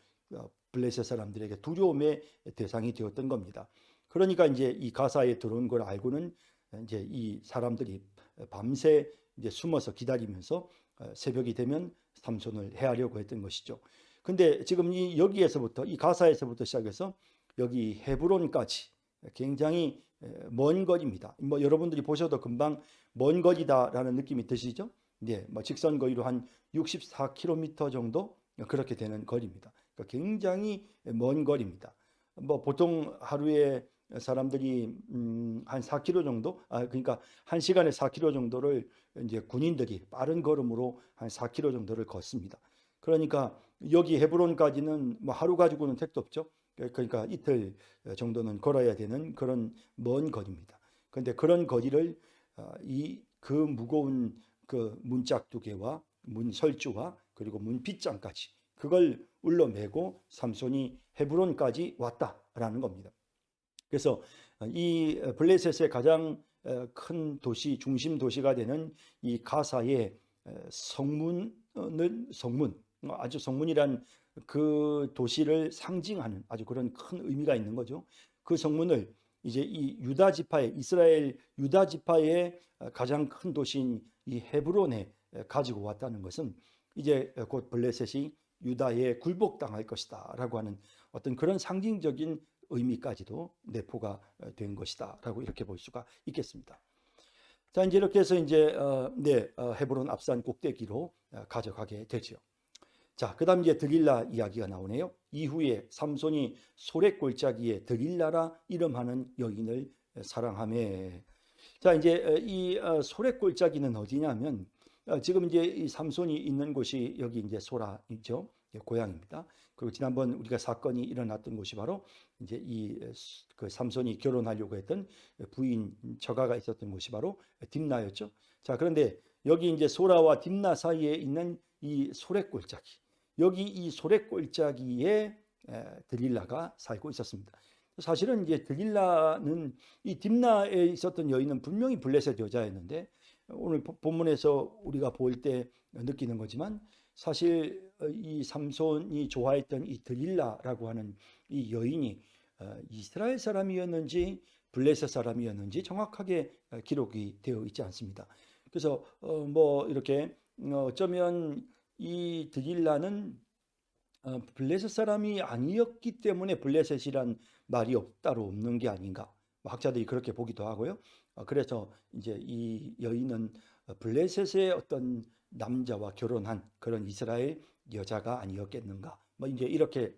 블레셋 사람들에게 두려움의 대상이 되었던 겁니다. 그러니까 이제 이 가사에 들어온 걸 알고는 이제 이 사람들이 밤새 이제 숨어서 기다리면서 새벽이 되면 삼손을 해하려고 했던 것이죠. 근데 지금 여기에서부터, 이 가사에서부터 시작해서 여기 헤브론까지 굉장히 먼 거리입니다. 뭐 여러분들이 보셔도 금방 먼 거리다라는 느낌이 드시죠? 네, 뭐 직선 거리로 한 64km 정도 그렇게 되는 거리입니다. 그러니까 굉장히 먼 거리입니다. 뭐 보통 하루에 사람들이 한 4km 정도, 그러니까 한 시간에 4km 정도를 이제 군인들이 빠른 걸음으로 한 4km 정도를 걷습니다. 그러니까 여기 헤브론까지는 뭐 하루 가지고는 택도 없죠. 그러니까 이틀 정도는 걸어야 되는 그런 먼 거리입니다. 그런데 그런 거리를 그 무거운 그 문짝 두 개와 문설주와 그리고 문빗장까지 그걸 울러매고 삼손이 헤브론까지 왔다라는 겁니다. 그래서 이 블레셋의 가장 큰 도시, 중심 도시가 되는 이 가사의 아주 성문이란 그 도시를 상징하는 아주 그런 큰 의미가 있는 거죠. 그 성문을 이제 이 유다 지파의, 이스라엘 유다 지파의 가장 큰 도시인 이 헤브론에 가지고 왔다는 것은 이제 곧 블레셋이 유다에 굴복당할 것이다라고 하는 어떤 그런 상징적인 의미까지도 내포가 된 것이다라고 이렇게 볼 수가 있겠습니다. 자, 이제 이렇게 해서 이제 헤브론 앞산 꼭대기로 가져가게 되죠. 자, 그다음 이제 드릴라 이야기가 나오네요. 이후에 삼손이 소랫골짜기에 드릴라라 이름하는 여인을 사랑하매. 자, 이제 이 소랫골짜기는 어디냐면 지금 이제 이 삼손이 있는 곳이 여기 이제 소라이죠. 고향입니다. 그리고 지난번 우리가 사건이 일어났던 곳이 바로 이제 그 삼손이 결혼하려고 했던 부인 처가가 있었던 곳이 바로 딥나였죠. 자, 그런데 여기 이제 소라와 딥나 사이에 있는 이 소랫골짜기, 여기 이 소랫골짜기에 드릴라가 살고 있었습니다. 사실은 이제 드릴라는 이 딥나에 있었던 여인은 분명히 블레셋 여자였는데, 오늘 본문에서 우리가 볼 때 느끼는 거지만 사실 이 삼손이 좋아했던 이 드릴라라고 하는 이 여인이 이스라엘 사람이었는지 블레셋 사람이었는지 정확하게 기록이 되어 있지 않습니다. 그래서 뭐 이렇게 어쩌면 이 드릴라는 블레셋 사람이 아니었기 때문에 블레셋이란 말이 따로 없는 게 아닌가, 학자들이 그렇게 보기도 하고요. 그래서 이제 이 여인은 블레셋의 어떤 남자와 결혼한 그런 이스라엘 여자가 아니었겠는가, 뭐 이제 이렇게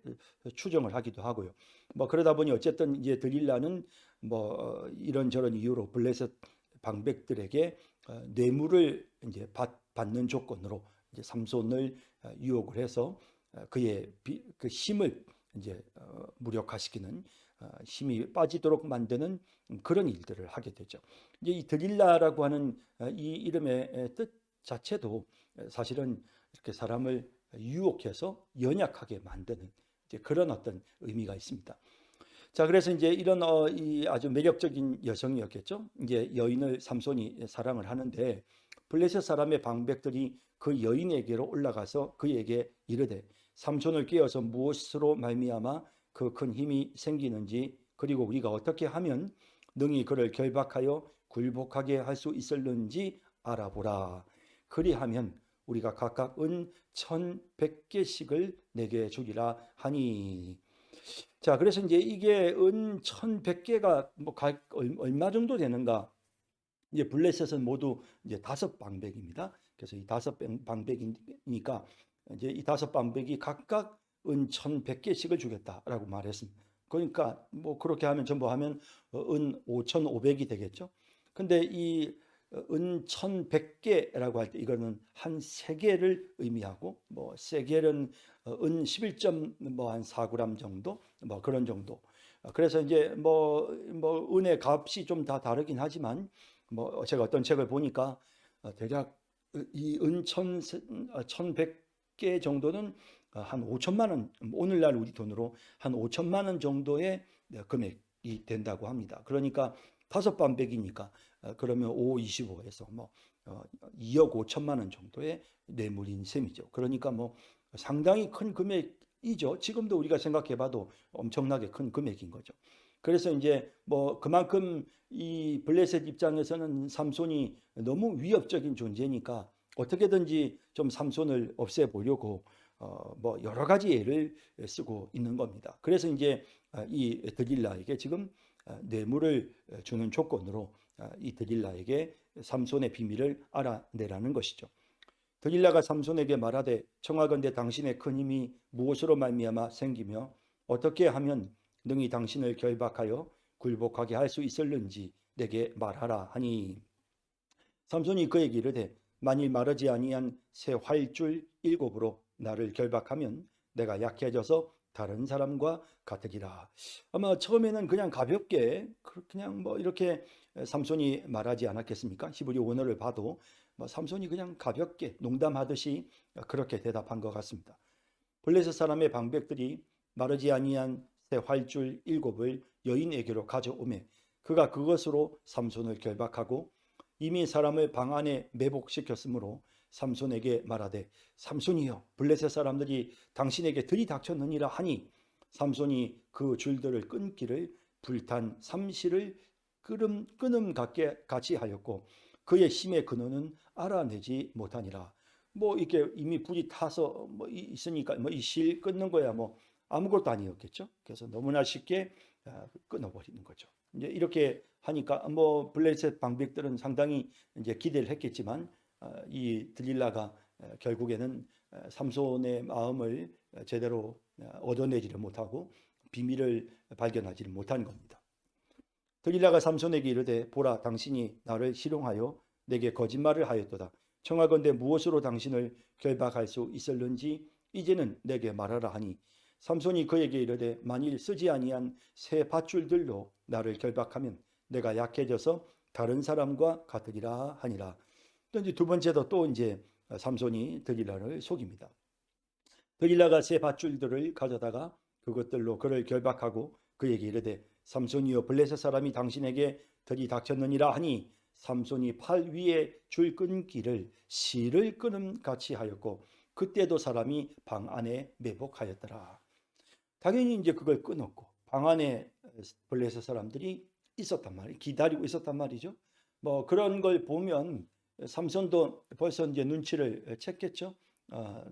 추정을 하기도 하고요. 뭐 그러다 보니 어쨌든 이제 드릴라는 뭐 이런저런 이유로 블레셋 방백들에게 뇌물을 이제 받는 조건으로 이제 삼손을 유혹을 해서 그의 그 힘을 이제 무력화시키는 힘이 빠지도록 만드는 그런 일들을 하게 되죠. 이제 이 드릴라라고 하는 이 이름의 뜻 자체도 사실은 이렇게 사람을 유혹해서 연약하게 만드는 이제 그런 어떤 의미가 있습니다. 자, 그래서 이제 이런 이 아주 매력적인 여성이었겠죠. 이제 여인을 삼손이 사랑을 하는데 블레셋 사람의 방백들이 그 여인에게로 올라가서 그에게 이르되 삼손을 깨어서 무엇으로 말미암아 그 큰 힘이 생기는지 그리고 우리가 어떻게 하면 능히 그를 결박하여 굴복하게 할 수 있을는지 알아보라. 그리하면 우리가 각각 은 1,100개씩을 내게 주리라 하니. 자, 그래서 이제 이게 은 1,100개가 뭐 얼마 정도 되는가? 이제 블레셋은 모두 이제 5방백입니다. 그래서 이 5방백이니까 이제 이 5방백이 각각 은 1,100개씩을 주겠다라고 말했습니다. 그러니까 뭐 그렇게 하면 전부 하면 은 5,500이 되겠죠. 근데 이 은 1,100개라고 할 때 이거는 한 세겔을 의미하고 뭐 세겔은 은 11점 뭐 한 4g 정도 뭐 그런 정도. 그래서 이제 뭐 은의 값이 좀 다 다르긴 하지만 뭐 제가 어떤 책을 보니까 대략 이 은 1,100개 정도는 한 5천만 원, 오늘날 우리 돈으로 한 5천만 원 정도의 금액이 된다고 합니다. 그러니까 5반백이니까 그러면 5, 25에서 뭐 2억 5천만 원 정도의 뇌물인 셈이죠. 그러니까 뭐 상당히 큰 금액이죠. 지금도 우리가 생각해봐도 엄청나게 큰 금액인 거죠. 그래서 이제 뭐 그만큼 이 블레셋 입장에서는 삼손이 너무 위협적인 존재니까 어떻게든지 좀 삼손을 없애보려고 뭐 여러 가지 애를 쓰고 있는 겁니다. 그래서 이제 이 드릴라에게 지금 뇌물을 주는 조건으로 이 드릴라에게 삼손의 비밀을 알아내라는 것이죠. 드릴라가 삼손에게 말하되 청하건대 당신의 큰 힘이 무엇으로 말미암아 생기며 어떻게 하면 능히 당신을 결박하여 굴복하게 할 수 있을는지 내게 말하라 하니 삼손이 그에게 이르되 만일 마르지 아니한 새 활줄 7으로 나를 결박하면 내가 약해져서 다른 사람과 같으리라. 아마 처음에는 그냥 가볍게 그냥 뭐 이렇게 삼손이 말하지 않았겠습니까? 히브리 원어를 봐도 뭐 삼손이 그냥 가볍게 농담하듯이 그렇게 대답한 것 같습니다. 블레셋 사람의 방백들이 마르지 아니한 새 활줄 7을 여인에게로 가져오매 그가 그것으로 삼손을 결박하고 이미 사람을 방 안에 매복시켰으므로 삼손에게 말하되 삼손이여 블레셋 사람들이 당신에게 들이닥쳤느니라 하니 삼손이 그 줄들을 끊기를 불탄 삼시를 끊음 같이 하였고 그의 힘의 근원은 알아내지 못하니라. 뭐 이렇게 이미 불이 타서 뭐 있으니까 뭐 이 실 끊는 거야 뭐 아무것도 아니었겠죠. 그래서 너무나 쉽게 끊어버리는 거죠. 이제 이렇게 하니까 뭐 블레셋 방백들은 상당히 이제 기대를 했겠지만 이 드릴라가 결국에는 삼손의 마음을 제대로 얻어내지를 못하고 비밀을 발견하지를 못한 겁니다. 드릴라가 삼손에게 이르되 보라 당신이 나를 희롱하여 내게 거짓말을 하였도다. 청하건대 무엇으로 당신을 결박할 수 있을는지 이제는 내게 말하라 하니 삼손이 그에게 이르되 만일 쓰지 아니한 새 밧줄들로 나를 결박하면 내가 약해져서 다른 사람과 같으리라 하니라. 또 이제 두 번째도 또 이제 삼손이 드릴라를 속입니다. 드릴라가 새 밧줄들을 가져다가 그것들로 그를 결박하고 그에게 이르되 삼손이여 블레셋 사람이 당신에게 들이닥쳤느니라 하니 삼손이 팔 위에 줄 끊기를 실을 끊음 같이 하였고 그때도 사람이 방 안에 매복하였더라. 당연히 이제 그걸 끊었고 방 안에 블레셋 사람들이 있었단 말이에요. 기다리고 있었단 말이죠. 뭐 그런 걸 보면 삼손도 벌써 이제 눈치를 챘겠죠.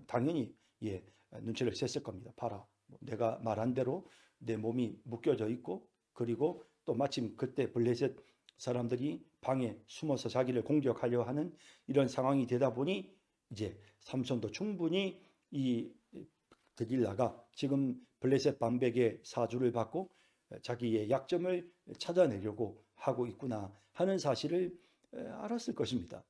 당연히 예 눈치를 챘을 겁니다. 봐라, 내가 말한 대로 내 몸이 묶여져 있고 그리고 또 마침 그때 블레셋 사람들이 방에 숨어서 자기를 공격하려 하는 이런 상황이 되다 보니 이제 삼손도 충분히 이 드릴라가 지금 블레셋 방백의 사주를 받고 자기의 약점을 찾아내려고 하고 있구나 하는 사실을 알았을 것입니다.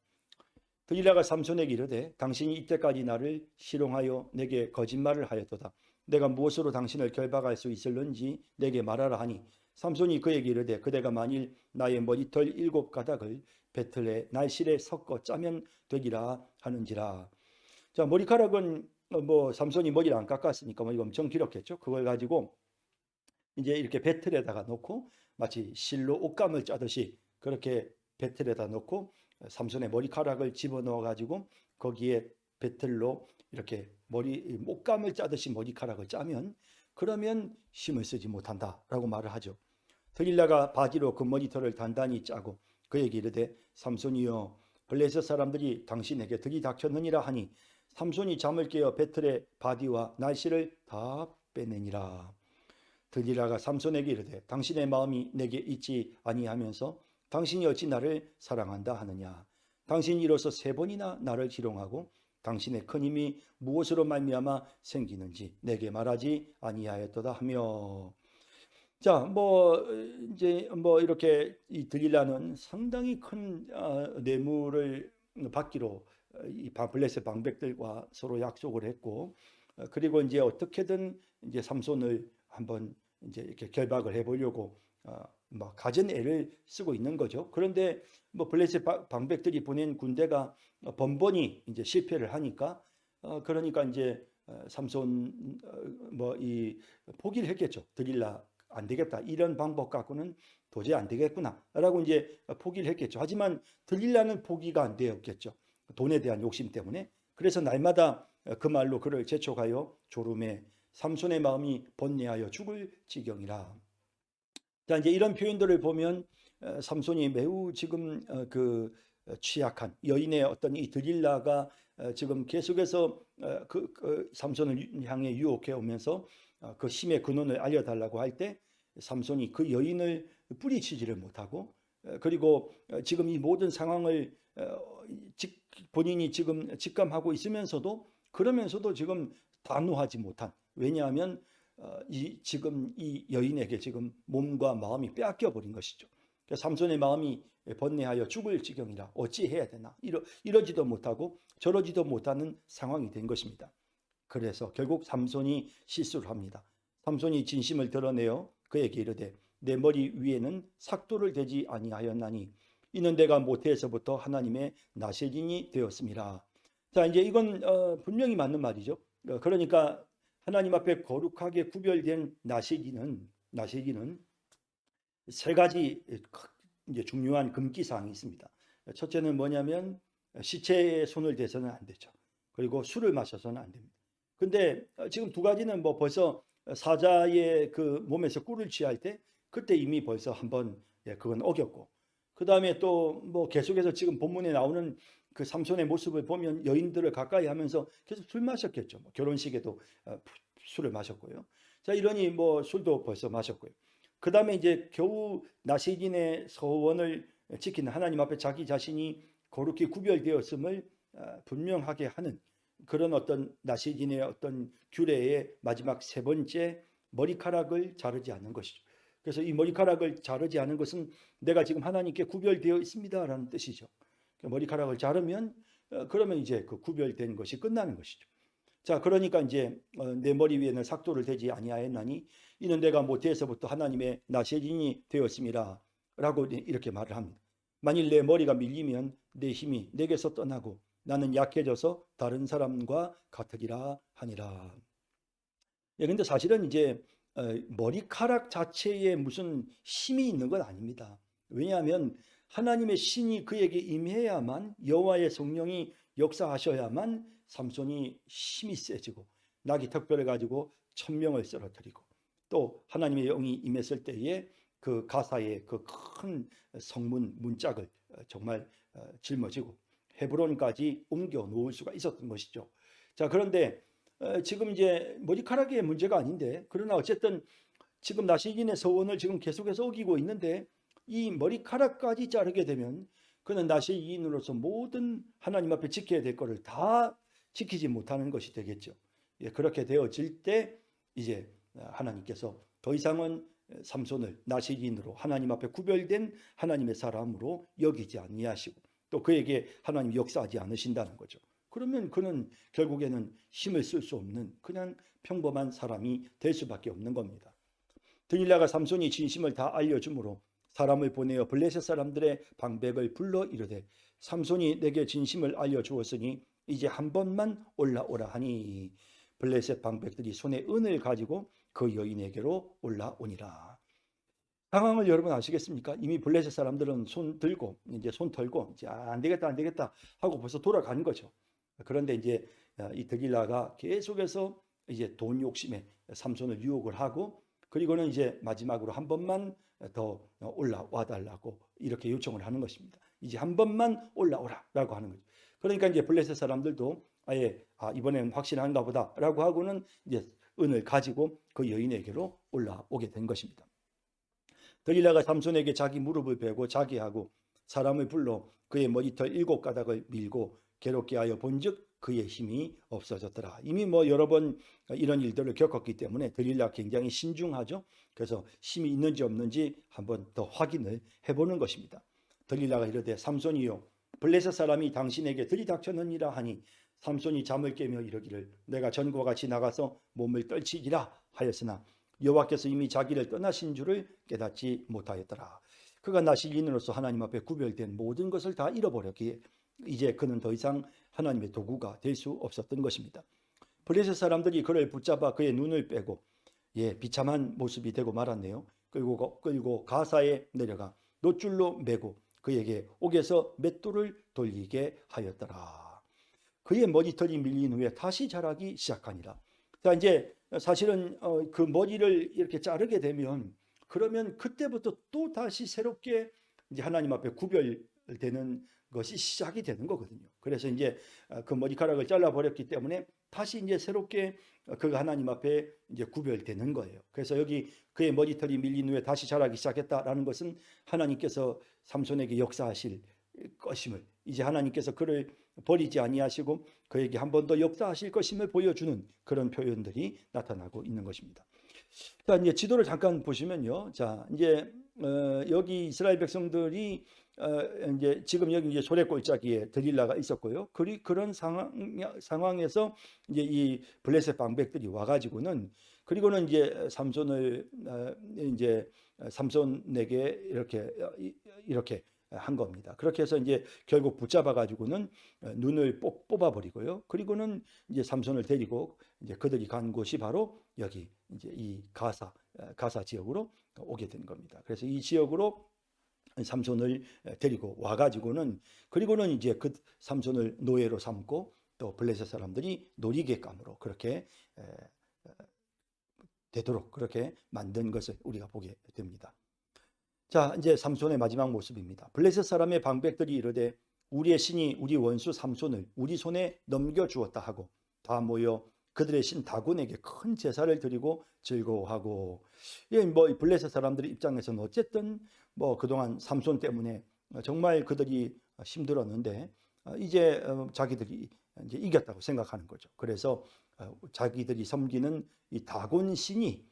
드릴라가 삼손에게 이르되 당신이 이때까지 나를 희롱하여 내게 거짓말을 하였도다. 내가 무엇으로 당신을 결박할 수 있을는지 내게 말하라 하니 삼손이 그에게 이르되 그대가 만일 나의 머리털 7가닥을 배틀에 날실에 섞어 짜면 되리라 하는지라. 자, 머리카락은 뭐 삼손이 머리를 안 깎았으니까 머리가 엄청 길었겠죠. 그걸 가지고 이제 이렇게 배틀에다가 놓고 마치 실로 옷감을 짜듯이 그렇게 배틀에다 놓고 삼손의 머리카락을 집어넣어 가지고 거기에 배틀로 이렇게 옷감을 짜듯이 머리카락을 짜면 그러면 힘을 쓰지 못한다라고 말을 하죠. 들릴라가 바지로 그 머리털을 단단히 짜고 그에게 이르되 삼손이여 블레셋 사람들이 당신에게 들이닥쳤느니라 하니 삼손이 잠을 깨어 배틀의 바디와 날씨를 다 빼내니라. 들릴라가 삼손에게 이르되 당신의 마음이 내게 있지 아니하면서 당신이 어찌 나를 사랑한다 하느냐. 당신이 이로써 3번이나 나를 희롱하고 당신의 큰 힘이 무엇으로 말미암아 생기는지 내게 말하지 아니하였도다 하며. 자, 뭐 이제 뭐 이렇게 이 들릴라는 상당히 큰 뇌물을 받기로 이 블레셋 방백들과 서로 약속을 했고, 그리고 이제 어떻게든 이제 삼손을 한번 이제 이렇게 결박을 해보려고 뭐 가진 애를 쓰고 있는 거죠. 그런데 뭐 블레셋 방백들이 보낸 군대가 번번이 이제 실패를 하니까 그러니까 이제 삼손 뭐 이 포기를 했겠죠. 들릴라 안 되겠다. 이런 방법 갖고는 도저히 안 되겠구나라고 이제 포기를 했겠죠. 하지만 들릴라는 포기가 안 되었겠죠. 돈에 대한 욕심 때문에. 그래서 날마다 그 말로 그를 재촉하여 졸음에 삼손의 마음이 번뇌하여 죽을 지경이라. 자, 이제 이런 표현들을 보면 삼손이 매우 지금 그 취약한 여인의 어떤 이 들릴라가 지금 계속해서 그 삼손을 향해 유혹해 오면서 그 힘의 근원을 알려달라고 할 때 삼손이 그 여인을 뿌리치지를 못하고 그리고 지금 이 모든 상황을 본인이 지금 직감하고 있으면서도 그러면서도 지금 단호하지 못한, 왜냐하면 지금 이 여인에게 지금 몸과 마음이 빼앗겨 버린 것이죠. 삼손의 마음이 번뇌하여 죽을 지경이라 어찌해야 되나 이러지도 못하고 저러지도 못하는 상황이 된 것입니다. 그래서 결국 삼손이 실수를 합니다. 삼손이 진심을 드러내어 그에게 이르되 내 머리 위에는 삭도를 대지 아니하였나니 이는 내가 모태에서부터 하나님의 나시린이 되었습니다. 자, 이제 이건 분명히 맞는 말이죠. 그러니까 하나님 앞에 거룩하게 구별된 나시린은 3가지 이제 중요한 금기 사항이 있습니다. 첫째는 뭐냐면 시체에 손을 대서는 안 되죠. 그리고 술을 마셔서는 안 됩니다. 근데 지금 2가지는 뭐 벌써 사자의 그 몸에서 꿀을 취할 때 그때 이미 벌써 한번 그건 어겼고, 그 다음에 또 뭐 계속해서 지금 본문에 나오는 그 삼손의 모습을 보면 여인들을 가까이 하면서 계속 술 마셨겠죠. 뭐 결혼식에도 술을 마셨고요. 자, 이러니 뭐 술도 벌써 마셨고요. 그 다음에 이제 겨우 나시린의 서원을 지키는 하나님 앞에 자기 자신이 거룩히 구별되었음을 분명하게 하는 그런 어떤 나시린의 어떤 규례의 마지막 3번째, 머리카락을 자르지 않는 것이죠. 그래서 이 머리카락을 자르지 않은 것은 내가 지금 하나님께 구별되어 있습니다라는 뜻이죠. 머리카락을 자르면 그러면 이제 그 구별된 것이 끝나는 것이죠. 자, 그러니까 이제 내 머리 위에는 삭도를 대지 아니하였나니 이는 내가 모태에서부터 하나님의 나시린이 되었음이라 라고 이렇게 말을 합니다. 만일 내 머리가 밀리면 내 힘이 내게서 떠나고 나는 약해져서 다른 사람과 같으리라 하니라. 예, 근데 사실은 이제 머리카락 자체에 무슨 힘이 있는 건 아닙니다. 왜냐하면 하나님의 신이 그에게 임해야만, 여호와의 성령이 역사하셔야만 삼손이 힘이 세지고 낙이 턱뼈를 가지고 1000명을 쓰러뜨리고 또 하나님의 영이 임했을 때에 그 가사의 그 큰 성문 문짝을 정말 짊어지고 헤브론까지 옮겨 놓을 수가 있었던 것이죠. 자, 그런데 지금 이제 머리카락의 문제가 아닌데, 그러나 어쨌든 지금 나시린의 서원을 지금 계속해서 어기고 있는데 이 머리카락까지 자르게 되면 그는 나시린으로서 모든 하나님 앞에 지켜야 될 것을 다 지키지 못하는 것이 되겠죠. 예, 그렇게 되어질 때 이제 하나님께서 더 이상은 삼손을 나시린으로 하나님 앞에 구별된 하나님의 사람으로 여기지 아니하시고 또 그에게 하나님 역사하지 않으신다는 거죠. 그러면 그는 결국에는 힘을 쓸 수 없는 그냥 평범한 사람이 될 수밖에 없는 겁니다. 들릴라가 삼손이 진심을 다 알려주므로 사람을 보내어 블레셋 사람들의 방백을 불러 이르되 삼손이 내게 진심을 알려주었으니 이제 한 번만 올라오라 하니 블레셋 방백들이 손에 은을 가지고 그 여인에게로 올라오니라. 상황을 여러분 아시겠습니까? 이미 블레셋 사람들은 손 들고 이제 손 털고 이제 안 되겠다 안 되겠다 하고 벌써 돌아간 거죠. 그런데 이제 이 들릴라가 계속해서 이제 돈 욕심에 삼손을 유혹을 하고 그리고는 이제 마지막으로 한 번만 더 올라와 달라고 이렇게 요청을 하는 것입니다. 이제 한 번만 올라오라라고 하는 거죠. 그러니까 이제 블레셋 사람들도 아예 이번에는 확실한가 보다라고 하고는 이제 은을 가지고 그 여인에게로 올라오게 된 것입니다. 들릴라가 삼손에게 자기 무릎을 베고 자게 하고 사람을 불러 그의 머리털 7가닥을 밀고 괴롭게 하여 본즉 그의 힘이 없어졌더라. 이미 여러 번 이런 일들을 겪었기 때문에 들릴라 굉장히 신중하죠. 그래서 힘이 있는지 없는지 한번 더 확인을 해보는 것입니다. 들릴라가 이르되 삼손이요 블레셋 사람이 당신에게 들이닥쳤느니라 하니 삼손이 잠을 깨며 이르기를 내가 전과 같이 나가서 몸을 떨치리라 하였으나 여호와께서 이미 자기를 떠나신 줄을 깨닫지 못하였더라. 그가 나실인으로서 하나님 앞에 구별된 모든 것을 다 잃어버렸기에 이제 그는 더 이상 하나님의 도구가 될 수 없었던 것입니다. 블레셋 사람들이 그를 붙잡아 그의 눈을 빼고 비참한 모습이 되고 말았네요. 끌고 가사에 내려가 놋줄로 매고 그에게 옥에서 맷돌을 돌리게 하였더라. 그의 머리털이 밀린 후에 다시 자라기 시작하니라. 자, 이제 사실은 그 머리를 이렇게 자르게 되면 그러면 그때부터 또 다시 새롭게 이제 하나님 앞에 구별되는 것이 시작이 되는 거거든요. 그래서 이제 그 머리카락을 잘라 버렸기 때문에 다시 이제 새롭게 그가 하나님 앞에 이제 구별되는 거예요. 그래서 여기 그의 머리털이 밀린 후에 다시 자라기 시작했다라는 것은 하나님께서 삼손에게 역사하실 것임을, 이제 하나님께서 그를 버리지 아니하시고 그에게 한 번 더 역사하실 것임을 보여주는 그런 표현들이 나타나고 있는 것입니다. 자, 이제 지도를 잠깐 보시면요. 자, 이제 여기 이스라엘 백성들이 이제 지금 여기 이제 소래골짜기에 들릴라가 있었고요. 그런 상황에서 이제 이 블레셋 방백들이 와가지고는 그리고는 이제 삼손을 이제 삼손에게 이렇게 한 겁니다. 그렇게 해서 이제 결국 붙잡아 가지고는 눈을 뽑아 버리고요. 그리고는 이제 삼손을 데리고 이제 그들이 간 곳이 바로 여기 이제 이 가사 지역으로 오게 된 겁니다. 그래서 이 지역으로 삼손을 데리고 와 가지고는 그리고는 이제 그 삼손을 노예로 삼고 또 블레셋 사람들이 놀이객감으로 그렇게 되도록 그렇게 만든 것을 우리가 보게 됩니다. 자, 이제 삼손의 마지막 모습입니다. 블레셋 사람의 방백들이 이르되 우리의 신이 우리 원수 삼손을 우리 손에 넘겨주었다 하고 다 모여 그들의 신 다곤에게 큰 제사를 드리고 즐거워하고, 블레셋 사람들의 입장에서는 어쨌든 그동안 삼손 때문에 정말 그들이 힘들었는데 이제 자기들이 이제 이겼다고 생각하는 거죠. 그래서 자기들이 섬기는 이 다곤 신이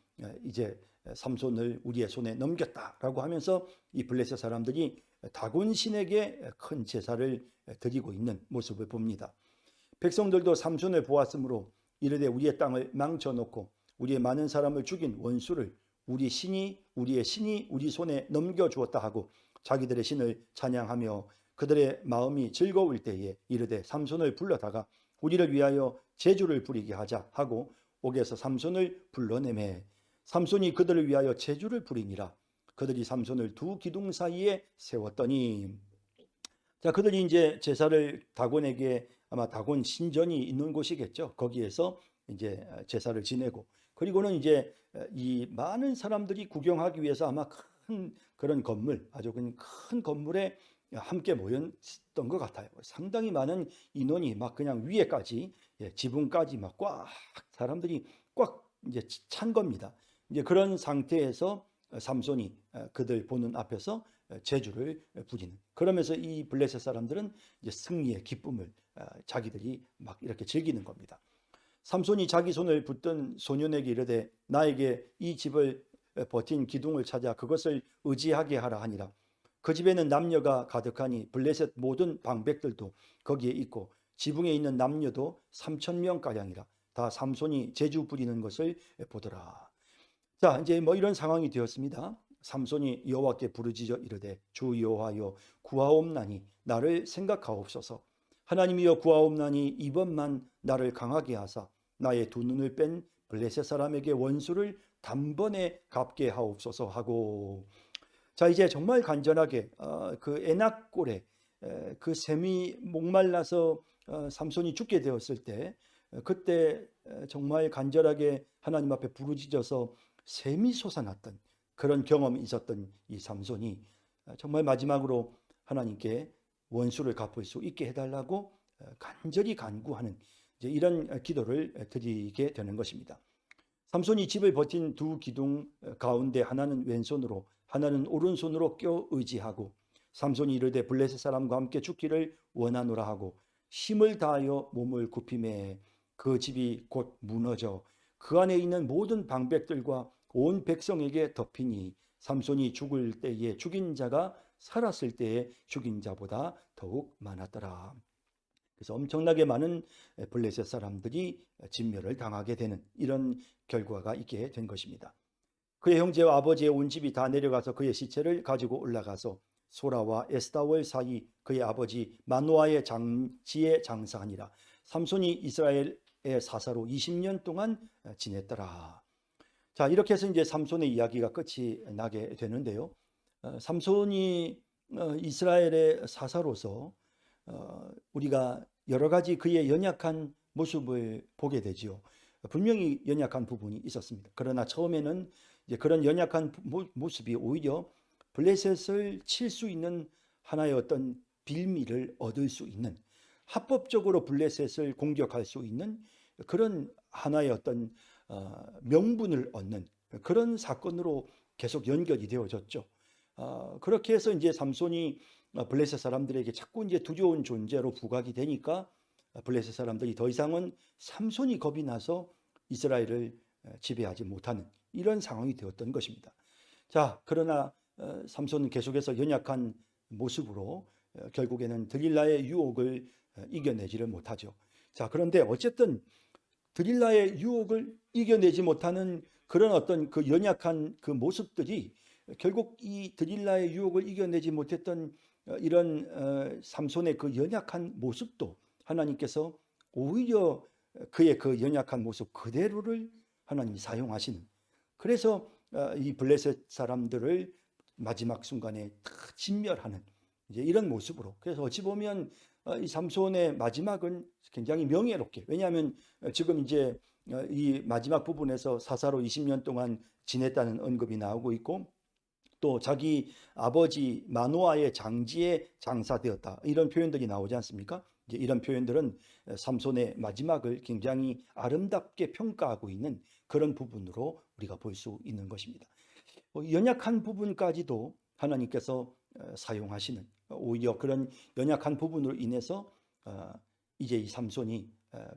이제 삼손을 우리의 손에 넘겼다라고 하면서 이 블레셋 사람들이 다곤 신에게 큰 제사를 드리고 있는 모습을 봅니다. 백성들도 삼손을 보았으므로 이르되 우리의 땅을 망쳐놓고 우리의 많은 사람을 죽인 원수를 우리의 신이 우리 손에 넘겨주었다 하고 자기들의 신을 찬양하며 그들의 마음이 즐거울 때에 이르되 삼손을 불러다가 우리를 위하여 제주를 부리게 하자 하고 옥에서 삼손을 불러내매 삼손이 그들을 위하여 제주를 부리니라. 그들이 삼손을 두 기둥 사이에 세웠더니, 자, 그들이 이제 제사를 다곤에게, 아마 다곤 신전이 있는 곳이겠죠. 거기에서 이제 제사를 지내고 그리고는 이제 이 많은 사람들이 구경하기 위해서 아마 큰 그런 건물, 아주 큰 건물에 함께 모였던 것 같아요. 상당히 많은 인원이 막 그냥 위에까지, 지붕까지 막 꽉 사람들이 꽉 이제 찬 겁니다. 이제 그런 상태에서 삼손이 그들 보는 앞에서 제주를 부리는, 그러면서 이 블레셋 사람들은 이제 승리의 기쁨을 자기들이 막 이렇게 즐기는 겁니다. 삼손이 자기 손을 붙든 소년에게 이르되 나에게 이 집을 버틴 기둥을 찾아 그것을 의지하게 하라 하니라. 그 집에는 남녀가 가득하니 블레셋 모든 방백들도 거기에 있고 지붕에 있는 남녀도 3,000명 가량이라. 다 삼손이 재주 부리는 것을 보더라. 자, 이제 뭐 이런 상황이 되었습니다. 삼손이 여호와께 부르짖어 이르되 주 여호와여 구하옵나니 나를 생각하옵소서. 하나님이여 구하옵나니 이번만 나를 강하게 하사 나의 두 눈을 뺀 블레셋 사람에게 원수를 단번에 갚게 하옵소서 하고, 자 이제 정말 간절하게 그 에낙골에 그 샘이 목말라서 삼손이 죽게 되었을 때, 그때 정말 간절하게 하나님 앞에 부르짖어서 샘이 솟아났던 그런 경험이 있었던 이 삼손이 정말 마지막으로 하나님께 원수를 갚을 수 있게 해달라고 간절히 간구하는 이제 이런 기도를 드리게 되는 것입니다. 삼손이 집을 버틴 두 기둥 가운데 하나는 왼손으로 하나는 오른손으로 껴 의지하고, 삼손이 이르되 블레셋 사람과 함께 죽기를 원하노라 하고 힘을 다하여 몸을 굽히매 그 집이 곧 무너져 그 안에 있는 모든 방백들과 온 백성에게 덮이니 삼손이 죽을 때에 죽인 자가 살았을 때에 죽인 자보다 더욱 많았더라. 그래서 엄청나게 많은 블레셋 사람들이 진멸을 당하게 되는 이런 결과가 있게 된 것입니다. 그의 형제와 아버지의 온 집이 다 내려가서 그의 시체를 가지고 올라가서 소라와 에스타월 사이 그의 아버지 마노아의 장지에 장사하니라. 삼손이 이스라엘의 사사로 20년 동안 지냈더라. 자, 이렇게 해서 이제 삼손의 이야기가 끝이 나게 되는데요. 삼손이 이스라엘의 사사로서 우리가 여러 가지 그의 연약한 모습을 보게 되지요. 분명히 연약한 부분이 있었습니다. 그러나 처음에는 이제 그런 연약한 모습이 오히려 블레셋을 칠 수 있는 하나의 어떤 빌미를 얻을 수 있는, 합법적으로 블레셋을 공격할 수 있는 그런 하나의 어떤 명분을 얻는 그런 사건으로 계속 연결이 되어졌죠. 그렇게 해서 이제 삼손이 블레셋 사람들에게 자꾸 이제 두려운 존재로 부각이 되니까 블레셋 사람들이 더 이상은 삼손이 겁이 나서 이스라엘을 지배하지 못하는 이런 상황이 되었던 것입니다. 자, 그러나 삼손은 계속해서 연약한 모습으로 결국에는 드릴라의 유혹을 이겨내지를 못하죠. 자, 그런데 어쨌든 드릴라의 유혹을 이겨내지 못하는 그런 어떤 그 연약한 그 모습들이 결국 이 드릴라의 유혹을 이겨내지 못했던 이런 삼손의 그 연약한 모습도 하나님께서 오히려 그의 그 연약한 모습 그대로를 하나님이 사용하시는, 그래서 이 블레셋 사람들을 마지막 순간에 다 진멸하는 이제 이런 모습으로, 그래서 어찌 보면 이 삼손의 마지막은 굉장히 명예롭게, 왜냐하면 지금 이제 이 마지막 부분에서 사사로 20년 동안 지냈다는 언급이 나오고 있고, 또 자기 아버지 마노아의 장지에 장사되었다 이런 표현들이 나오지 않습니까? 이제 이런 표현들은 삼손의 마지막을 굉장히 아름답게 평가하고 있는 그런 부분으로 우리가 볼 수 있는 것입니다. 연약한 부분까지도 하나님께서 사용하시는, 오히려 그런 연약한 부분으로 인해서 이제 이 삼손이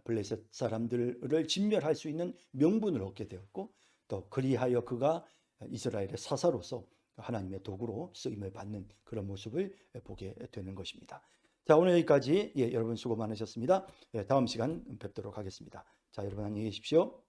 블레셋 사람들을 진멸할 수 있는 명분을 얻게 되었고, 또 그리하여 그가 이스라엘의 사사로서 하나님의 도구로 쓰임을 받는 그런 모습을 보게 되는 것입니다. 자, 오늘 여기까지. 여러분 수고 많으셨습니다. 다음 시간 뵙도록 하겠습니다. 자, 여러분 안녕히 계십시오.